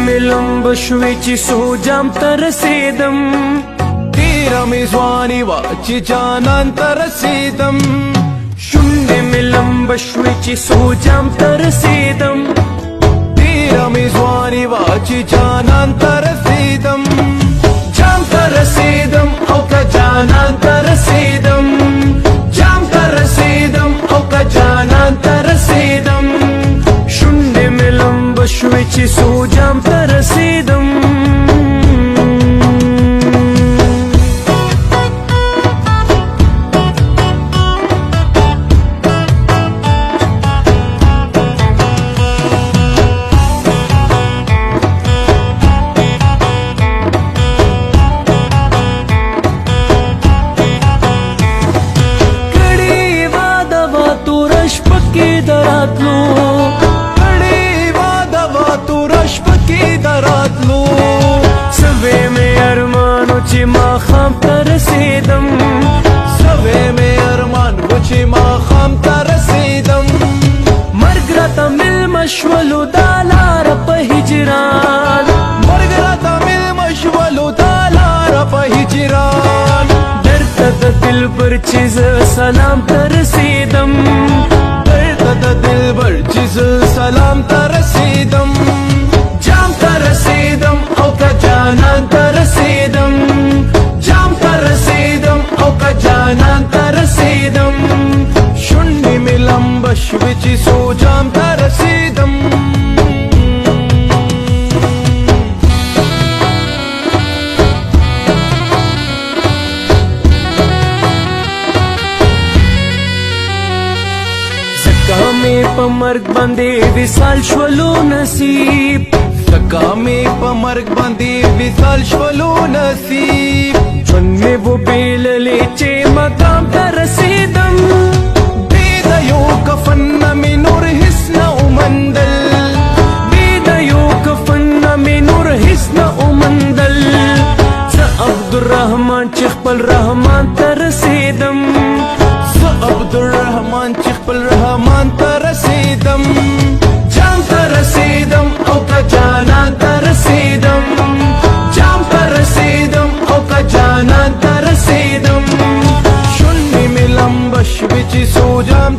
مې لمبه شوې چې سوجام ته رسېدم، تیره مې ځواني وه چې جانان ته رسېدم. شونډې مې لمبه شوې چې سوجام ته رسېدم، تیره مې ځواني وه چې جانان ته رسېدم. جام ته رسېدم او که جانان ته رسېدم، جام ته رسېدم او که جانان ته رسېدم. شونډې مې لمبه شوې چې سوجام ته رسېدم. سوې مې ارمانو چې ماښام ته رسېدم، سوې مې ارمان و چې ماښام ته رسېدم. مرګ راته مېلمه شولو دا لاره په هجران، مرګ راته مېلمه شولو دا لاره په هجران. درته د دلبر چې زه سلام ته رسېدم، درته د دلبر چې زه سلام ته رسېدم. جام ته رسېدم او که جانان ته رسېدم، جام ته رسېدم او که جانان ته رسېدم. شونډې مې لمبه شوې چې سوجام ته رسېدم. زکه مې په مرګ باندې وصال شولو نصیب، زکه مې په مرګ باندې وصال شولو نصیب. ژوند مې وبېللې چې مقام ته رسېدم، بې د یو کفن نه مې نور هېڅ نه ومندل، بې د یو کفن نه مې نور هېڅ نه ومندل. زه عبدالرحمن چې خپل رحمان ته رسېدم، زه عبدالرحمن چې خپل رحمان ته رسېدم. جام ته رسېدم او که جانان ته رسېدم، جام ته رسېدم او که جانان ته رسېدم. شونډې مې لمبه شوې چې سوجام